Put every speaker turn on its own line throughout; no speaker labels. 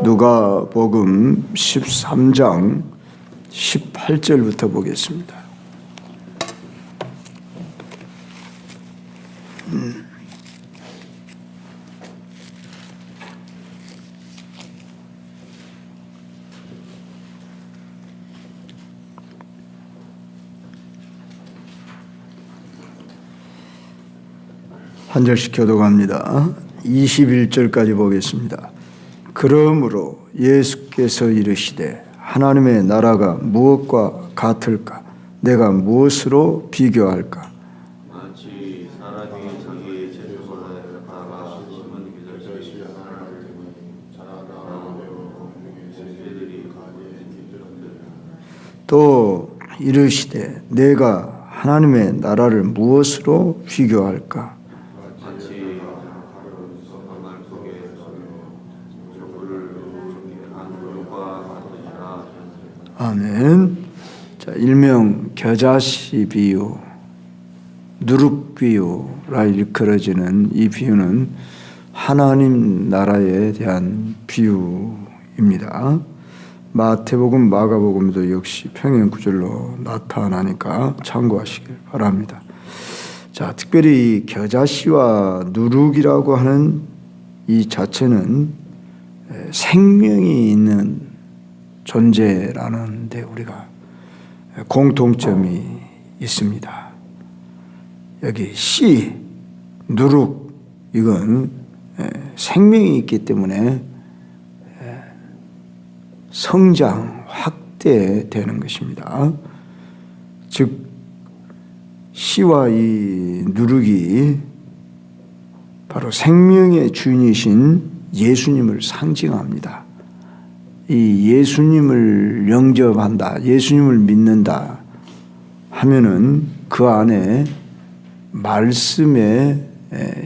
누가복음 13장 18절부터 보겠습니다. 한 절씩 교독합니다. 21절까지 보겠습니다. 그러므로 예수께서 이르시되 하나님의 나라가 무엇과 같을까? 내가 무엇으로 비교할까?
마치 사람이 자기의 재물을 팔아 심은 기절시 하나를 두니 자라나고 새들이 가지에 깃들었더라.
또 이르시되 내가 하나님의 나라를 무엇으로 비교할까?
마치 성말 속에 족구를 한 물과 같으니라.
아멘. 자, 일명 겨자씨 비유, 누룩 비유라 일컬어지는 이 비유는 하나님 나라에 대한 비유입니다. 마태복음, 마가복음도 역시 평행 구절로 나타나니까 참고하시길 바랍니다. 자, 특별히 겨자씨와 누룩이라고 하는 이 자체는 생명이 있는 존재라는 데 우리가 공통점이 있습니다. 여기 씨, 누룩 이건 생명이 있기 때문에 성장, 확대되는 것입니다. 즉 씨와 이 누룩이 바로 생명의 주인이신 예수님을 상징합니다. 이 예수님을 영접한다, 예수님을 믿는다 하면은 그 안에 말씀의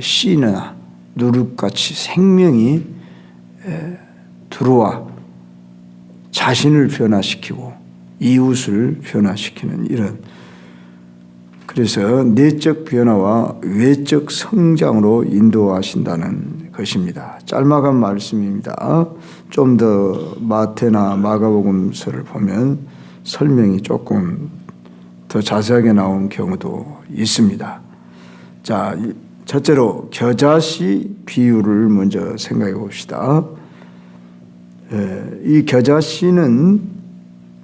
씨나 누룩같이 생명이 들어와 자신을 변화시키고 이웃을 변화시키는 이런, 그래서 내적 변화와 외적 성장으로 인도하신다는 것입니다. 짤막한 말씀입니다. 좀 더 마태나 마가복음서를 보면 설명이 조금 더 자세하게 나온 경우도 있습니다. 자, 첫째로 겨자씨 비유를 먼저 생각해 봅시다. 이 겨자씨는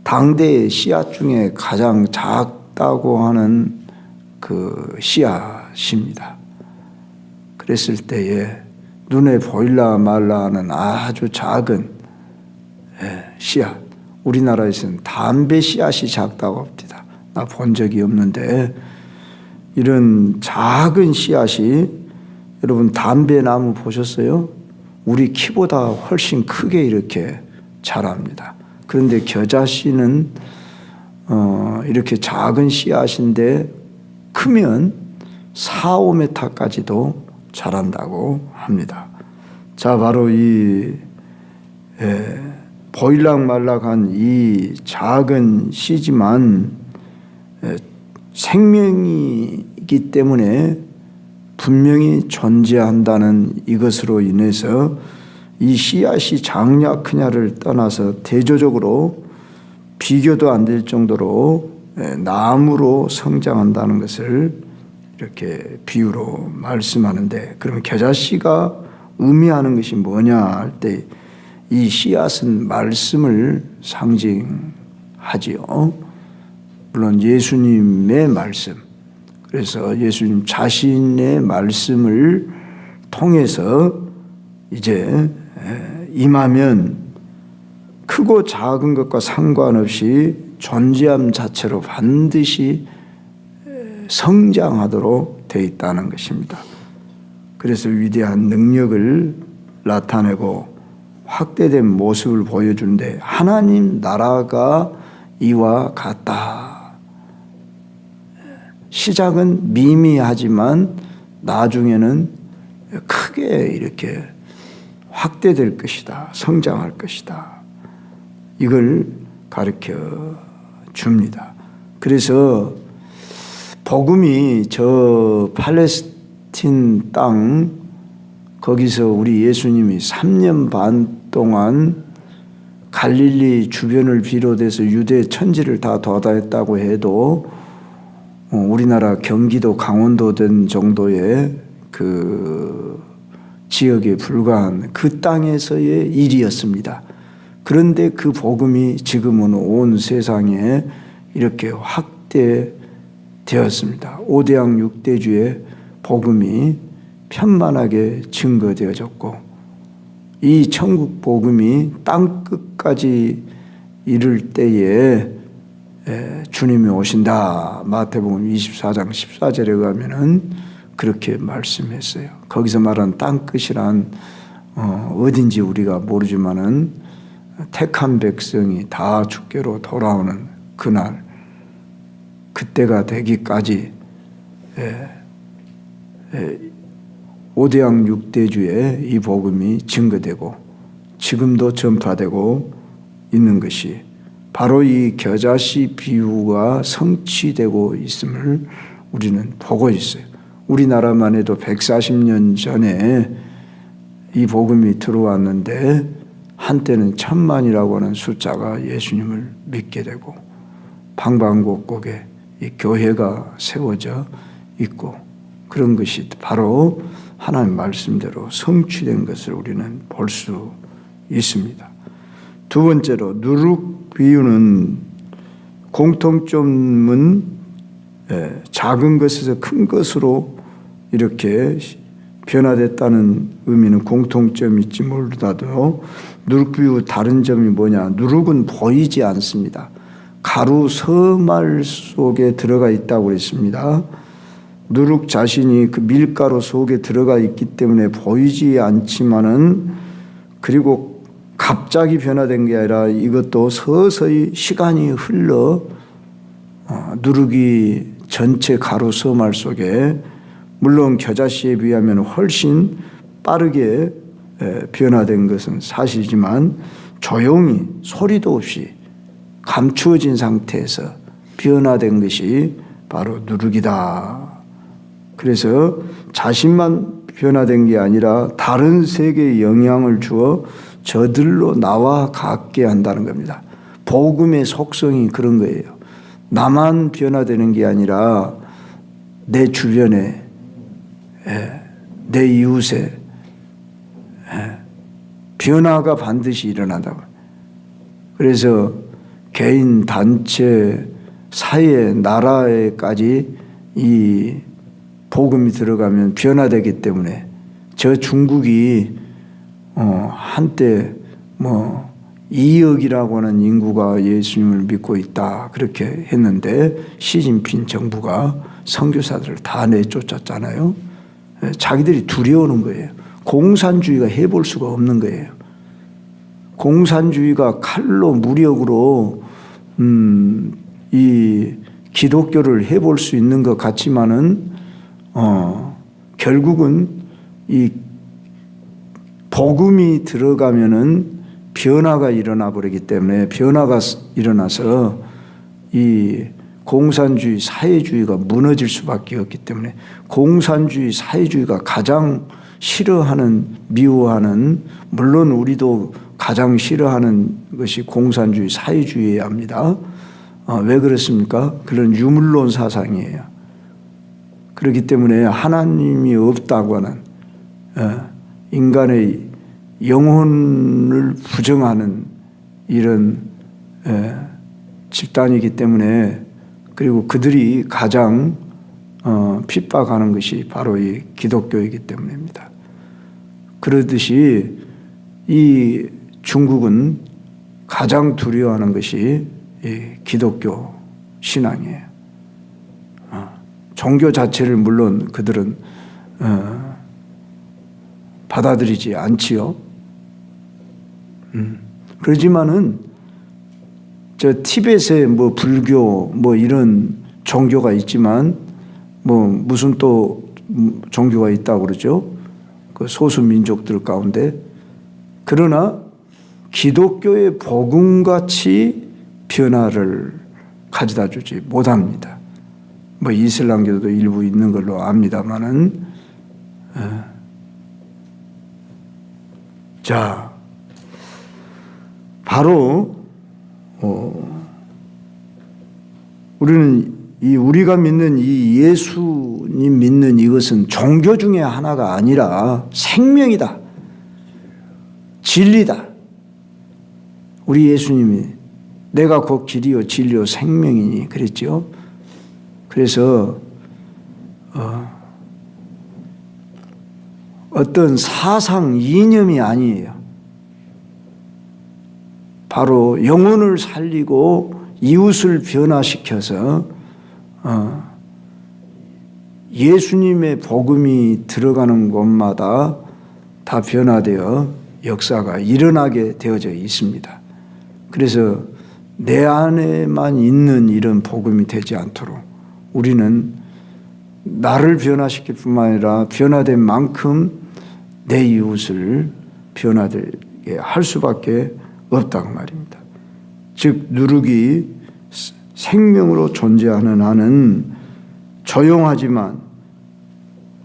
당대의 씨앗 중에 가장 작다고 하는 그 씨앗입니다. 그랬을 때에 눈에 보일라 말라 하는 아주 작은 씨앗, 우리나라에서는 담배 씨앗이 작다고 합니다. 나 본 적이 없는데 이런 작은 씨앗이, 여러분 담배 나무 보셨어요? 우리 키보다 훨씬 크게 이렇게 자랍니다. 그런데 겨자씨는 이렇게 작은 씨앗인데 크면 4, 5m까지도 자란다고 합니다. 자, 바로 이 보일락말락한 이 작은 씨지만 생명이 있기 때문에 분명히 존재한다는 이것으로 인해서 이 씨앗이 작냐 크냐를 떠나서 대조적으로 비교도 안 될 정도로 나무로 성장한다는 것을 이렇게 비유로 말씀하는데, 그러면 겨자씨가 의미하는 것이 뭐냐 할 때 이 씨앗은 말씀을 상징하지요. 물론 예수님의 말씀, 그래서 예수님 자신의 말씀을 통해서 이제 임하면 크고 작은 것과 상관없이 존재함 자체로 반드시 성장하도록 되어 있다는 것입니다. 그래서 위대한 능력을 나타내고 확대된 모습을 보여주는데, 하나님 나라가 이와 같다. 시작은 미미하지만 나중에는 크게 이렇게 확대될 것이다, 성장할 것이다, 이걸 가르쳐 줍니다. 그래서 복음이 저 팔레스틴 땅, 거기서 우리 예수님이 3년 반 동안 갈릴리 주변을 비롯해서 유대 천지를 다 도달했다고 해도 우리나라 경기도 강원도 된 정도의 그 지역에 불과한 그 땅에서의 일이었습니다. 그런데 그 복음이 지금은 온 세상에 이렇게 확대되었습니다. 5대양 6대주의 복음이 편만하게 증거되어졌고 이 천국 복음이 땅끝까지 이를 때에 주님이 오신다. 마태복음 24장 14절에 가면은 그렇게 말씀했어요. 거기서 말한 땅끝이란 어딘지 우리가 모르지만은 택한 백성이 다 주께로 돌아오는 그날, 그때가 되기까지 5대양 6대주의 이 복음이 증거되고 지금도 전파되고 있는 것이 바로 이 겨자씨 비유가 성취되고 있음을 우리는 보고 있어요. 우리나라만 해도 140년 전에 이 복음이 들어왔는데 한때는 1000만이라고 하는 숫자가 예수님을 믿게 되고 방방곡곡에 이 교회가 세워져 있고 그런 것이 바로 하나님 말씀대로 성취된 것을 우리는 볼 수 있습니다. 두 번째로 누룩 비유는 공통점은 작은 것에서 큰 것으로 이렇게 변화됐다는 의미는 공통점이 있지 몰라도 누룩 비유 다른 점이 뭐냐? 누룩은 보이지 않습니다. 가루 서말 속에 들어가 있다고 그랬습니다. 누룩 자신이 그 밀가루 속에 들어가 있기 때문에 보이지 않지만은 그리고 갑자기 변화된 게 아니라 이것도 서서히 시간이 흘러 누룩이 전체 가루 서말 속에 물론 겨자씨에 비하면 훨씬 빠르게 변화된 것은 사실이지만 조용히 소리도 없이 감추어진 상태에서 변화된 것이 바로 누룩이다. 그래서 자신만 변화된 게 아니라 다른 세계에 영향을 주어 저들로 나와 같게 한다는 겁니다. 복음의 속성이 그런 거예요. 나만 변화되는 게 아니라 내 주변에 내 이웃에 변화가 반드시 일어난다고. 그래서 개인, 단체, 사회, 나라에까지 이 복음이 들어가면 변화되기 때문에 저 중국이 한때 2억이라고 하는 인구가 예수님을 믿고 있다 그렇게 했는데 시진핑 정부가 선교사들을 다 내쫓았잖아요. 자기들이 두려워하는 거예요. 공산주의가 해볼 수가 없는 거예요. 공산주의가 칼로 무력으로 이 기독교를 해볼 수 있는 것 같지만은 결국은 이 복음이 들어가면은 변화가 일어나 버리기 때문에 변화가 일어나서 이 공산주의 사회주의가 무너질 수밖에 없기 때문에 공산주의 사회주의가 가장 싫어하는 미워하는 물론 우리도 가장 싫어하는 것이 공산주의 사회주의여야 합니다. 왜 그렇습니까? 그런 유물론 사상이에요. 그렇기 때문에 하나님이 없다고 하는 인간의 영혼을 부정하는 이런 집단이기 때문에 그리고 그들이 가장 핍박하는 것이 바로 이 기독교이기 때문입니다. 그러듯이 이 중국은 가장 두려워하는 것이 이 기독교 신앙이에요. 종교 자체를 물론 그들은 받아들이지 않지요. 그러지만은 저 티벳에 뭐 불교 뭐 이런 종교가 있지만 뭐 무슨 또 종교가 있다고 그러죠. 그 소수 민족들 가운데. 그러나 기독교의 복음같이 변화를 가져다 주지 못합니다. 뭐 이슬람교도 일부 있는 걸로 압니다만은 자 바로 우리는 우리가 믿는 이 예수님 믿는 이것은 종교 중에 하나가 아니라 생명이다. 진리다. 우리 예수님이 내가 곧 길이요 진리요 생명이니 그랬죠. 그래서 어떤 사상 이념이 아니에요. 바로 영혼을 살리고 이웃을 변화시켜서 예수님의 복음이 들어가는 곳마다 다 변화되어 역사가 일어나게 되어져 있습니다. 그래서 내 안에만 있는 이런 복음이 되지 않도록 우리는 나를 변화시킬 뿐만 아니라 변화된 만큼 내 이웃을 변화되게 할 수밖에 없다고 말입니다. 즉 누룩이 생명으로 존재하는 한은 조용하지만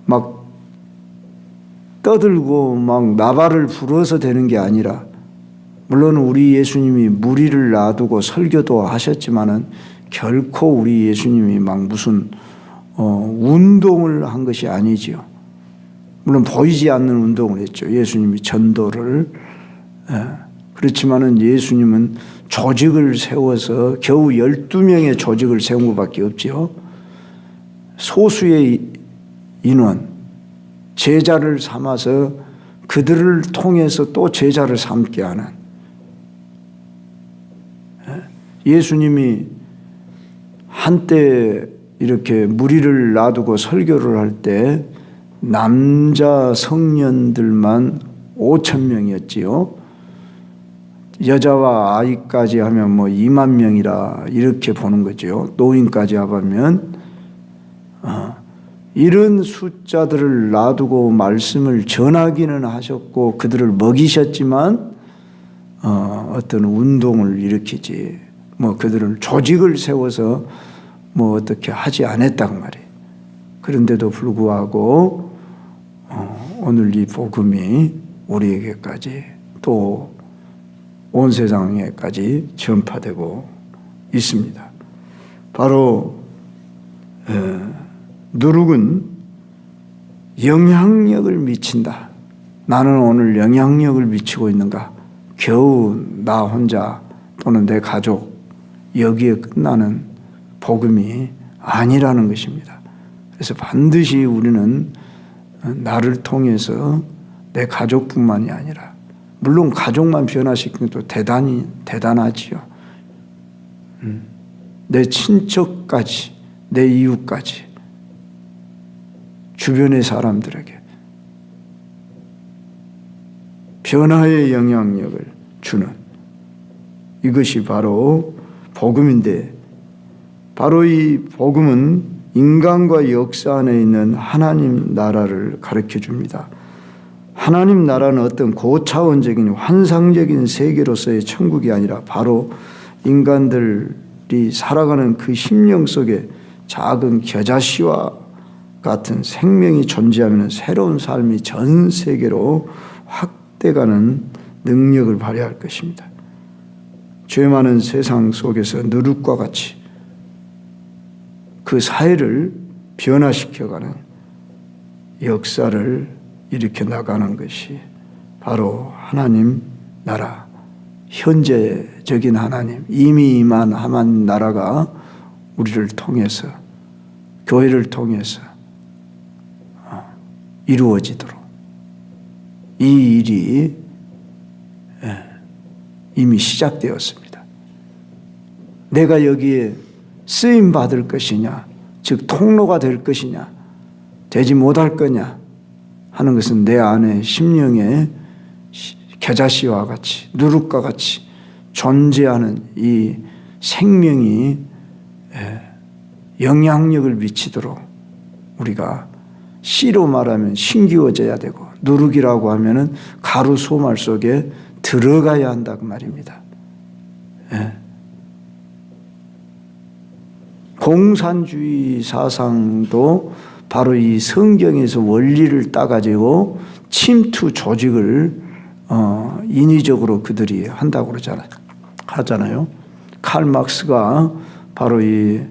막 떠들고 막 나발을 불어서 되는 게 아니라, 물론 우리 예수님이 무리를 놔두고 설교도 하셨지만은 결코 우리 예수님이 막 무슨 운동을 한 것이 아니지요. 물론 보이지 않는 운동을 했죠. 예수님이 전도를. 그렇지만은 예수님은 조직을 세워서 겨우 12명의 조직을 세운 것밖에 없지요. 소수의 인원, 제자를 삼아서 그들을 통해서 또 제자를 삼게 하는, 예수님이 한때 이렇게 무리를 놔두고 설교를 할 때 남자 성년들만 5,000명이었지요. 여자와 아이까지 하면 뭐 2만 명이라 이렇게 보는 거죠. 노인까지 합하면 이런 숫자들을 놔두고 말씀을 전하기는 하셨고 그들을 먹이셨지만 어떤 운동을 일으키지 뭐 그들을 조직을 세워서 뭐 어떻게 하지 않았단 말이에요. 그런데도 불구하고 오늘 이 복음이 우리에게까지 또 온 세상에까지 전파되고 있습니다. 바로 누룩은 영향력을 미친다. 나는 오늘 영향력을 미치고 있는가? 겨우 나 혼자 또는 내 가족 여기에 끝나는 복음이 아니라는 것입니다. 그래서 반드시 우리는 나를 통해서 내 가족뿐만이 아니라, 물론 가족만 변화시키는 것도 대단하지요. 내 친척까지, 내 이웃까지, 주변의 사람들에게 변화의 영향력을 주는 이것이 바로 복음인데, 바로 이 복음은 인간과 역사 안에 있는 하나님 나라를 가르쳐 줍니다. 하나님 나라는 어떤 고차원적인 환상적인 세계로서의 천국이 아니라 바로 인간들이 살아가는 그 심령 속에 작은 겨자씨와 같은 생명이 존재하면 새로운 삶이 전 세계로 확대가는 능력을 발휘할 것입니다. 죄 많은 세상 속에서 누룩과 같이 그 사회를 변화시켜가는 역사를 일으켜 나가는 것이 바로 하나님 나라, 현재적인 하나님, 이미 임한 하나님 나라가 우리를 통해서, 교회를 통해서 이루어지도록 이 일이 이미 시작되었습니다. 내가 여기에 쓰임 받을 것이냐, 즉 통로가 될 것이냐, 되지 못할 거냐 하는 것은 내 안에 심령에 겨자씨와 같이 누룩과 같이 존재하는 이 생명이 영향력을 미치도록 우리가 씨로 말하면 심기워져야 되고, 누룩이라고 하면은 가루 소말 속에 들어가야 한다고 말입니다. 공산주의 사상도 바로 이 성경에서 원리를 따가지고 침투 조직을 인위적으로 그들이 한다고 하잖아요. 칼 막스가 바로 이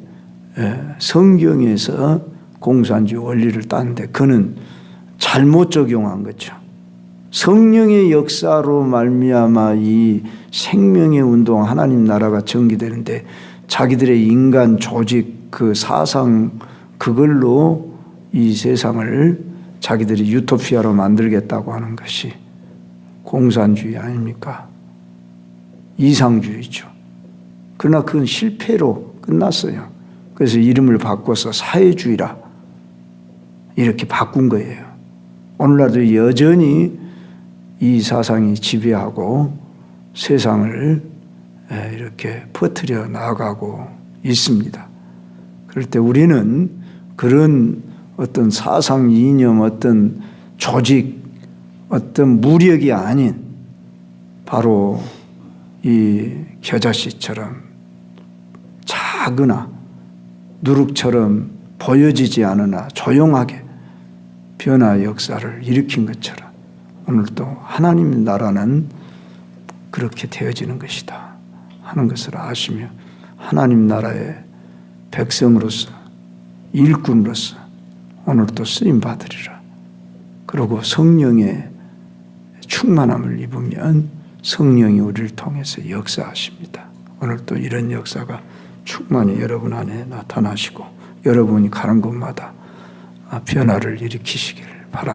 성경에서 공산주의 원리를 땄는데 그는 잘못 적용한 거죠. 성령의 역사로 말미암아 이 생명의 운동 하나님 나라가 전개되는데 자기들의 인간 조직 그 사상 그걸로 이 세상을 자기들이 유토피아로 만들겠다고 하는 것이 공산주의 아닙니까? 이상주의죠. 그러나 그건 실패로 끝났어요. 그래서 이름을 바꿔서 사회주의라 이렇게 바꾼 거예요. 오늘날도 여전히 이 사상이 지배하고 세상을 이렇게 퍼뜨려 나가고 있습니다. 그럴 때 우리는 그런 어떤 사상 이념, 어떤 조직, 어떤 무력이 아닌 바로 이 겨자씨처럼 작으나 누룩처럼 보여지지 않으나 조용하게 변화 역사를 일으킨 것처럼 오늘도 하나님 나라는 그렇게 되어지는 것이다 하는 것을 아시며 하나님 나라의 백성으로서 일꾼으로서 오늘도 쓰임 받으리라. 그리고 성령의 충만함을 입으면 성령이 우리를 통해서 역사하십니다. 오늘도 이런 역사가 충만히 여러분 안에 나타나시고 여러분이 가는 곳마다 변화를 일으키시기를